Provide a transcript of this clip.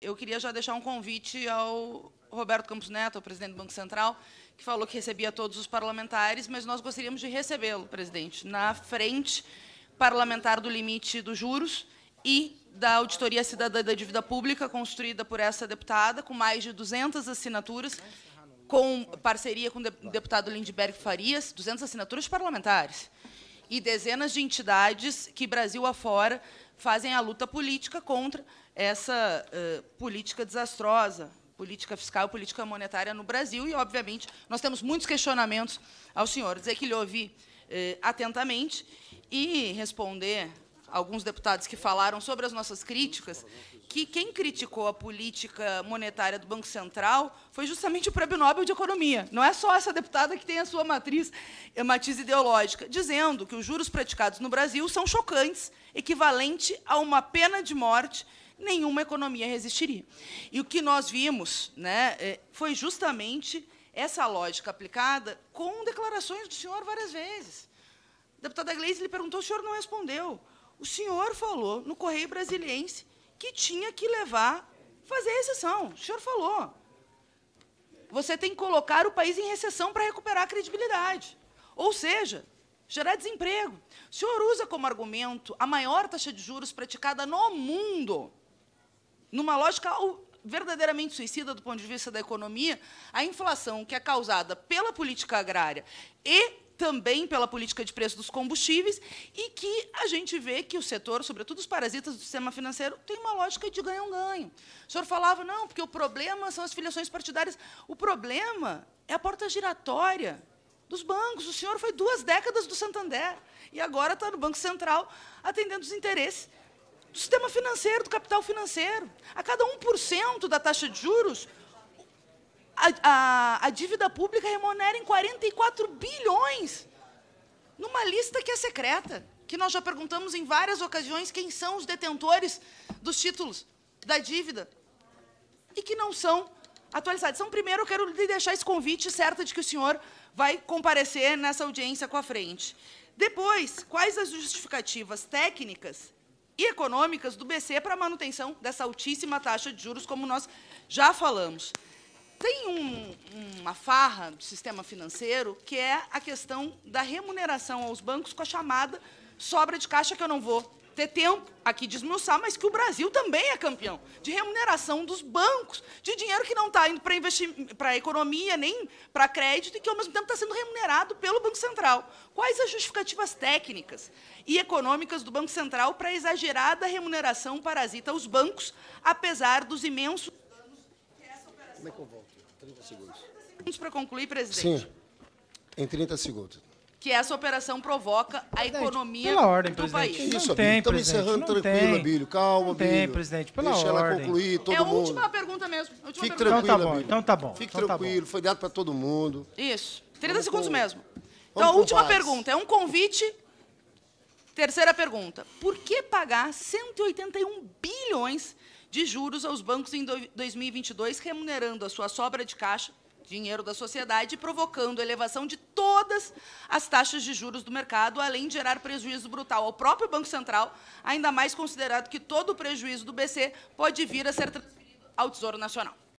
Eu queria já deixar um convite ao Roberto Campos Neto, o presidente do Banco Central, que falou que recebia todos os parlamentares, mas nós gostaríamos de recebê-lo, presidente, na frente parlamentar do limite dos juros e da Auditoria Cidadã da Dívida Pública, construída por essa deputada, com mais de 200 assinaturas, com parceria com o deputado Lindbergh Farias, 200 assinaturas parlamentares, e dezenas de entidades que, Brasil afora, fazem a luta política contra essa política desastrosa, política fiscal, política monetária no Brasil. E, obviamente, nós temos muitos questionamentos ao senhor. Dizer que lhe ouvi atentamente e responder a alguns deputados que falaram sobre as nossas críticas, que quem criticou a política monetária do Banco Central foi justamente o Prêmio Nobel de Economia. Não é só essa deputada que tem a sua matiz ideológica, dizendo que os juros praticados no Brasil são chocantes, equivalente a uma pena de morte, nenhuma economia resistiria. E o que nós vimos, né, foi justamente essa lógica aplicada com declarações do senhor várias vezes. A deputada Gleisi lhe perguntou, o senhor não respondeu. O senhor falou no Correio Brasiliense que tinha que fazer exceção. O senhor falou. Você tem que colocar o país em recessão para recuperar a credibilidade. Ou seja, gerar desemprego. O senhor usa como argumento a maior taxa de juros praticada no mundo, numa lógica verdadeiramente suicida do ponto de vista da economia, a inflação que é causada pela política agrária e também pela política de preço dos combustíveis, e que a gente vê que o setor, sobretudo os parasitas do sistema financeiro, tem uma lógica de ganho-ganho. O senhor falava, não, porque o problema são as filiações partidárias. O problema é a porta giratória dos bancos. O senhor foi 2 décadas do Santander e agora está no Banco Central atendendo os interesses do sistema financeiro, do capital financeiro. A cada 1% da taxa de juros, a dívida pública remunera em 44 bilhões, numa lista que é secreta, que nós já perguntamos em várias ocasiões quem são os detentores dos títulos da dívida e que não são atualizados. Então, primeiro, eu quero lhe deixar esse convite, certa de que o senhor vai comparecer nessa audiência com a frente. Depois, quais as justificativas técnicas e econômicas do BC para a manutenção dessa altíssima taxa de juros, como nós já falamos? Tem uma farra do sistema financeiro, que é a questão da remuneração aos bancos com a chamada sobra de caixa, que eu não vou ter tempo aqui de esmiuçar, mas que o Brasil também é campeão de remuneração dos bancos, de dinheiro que não está indo para a economia, nem para crédito, e que, ao mesmo tempo, está sendo remunerado pelo Banco Central. Quais as justificativas técnicas e econômicas do Banco Central para a exagerada remuneração parasita aos bancos, apesar dos imensos danos que essa operação... Como é que eu volto? 30 segundos. Para concluir, presidente. Sim, em 30 segundos. Que essa operação provoca a economia pela ordem, do presidente. país. Isso, Não tem, Estamos presidente, encerrando não tranquilo, tem. Abílio. Calma, Não Abílio. tem, presidente, pela Deixa ela ordem. concluir, todo É a mundo. última pergunta mesmo. A última Fique pergunta. tranquilo, Então tá bom, Abílio. então tá bom, Fique então tá tranquilo, foi dado para todo mundo. Isso. 30 Vamos segundos com- mesmo. vamos Então, a com última paz. pergunta. É um convite. Terceira pergunta. Por que pagar 181 bilhões de juros aos bancos em 2022, remunerando a sua sobra de caixa, dinheiro da sociedade, e provocando elevação de todas as taxas de juros do mercado, além de gerar prejuízo brutal ao próprio Banco Central, ainda mais considerado que todo o prejuízo do BC pode vir a ser transferido ao Tesouro Nacional?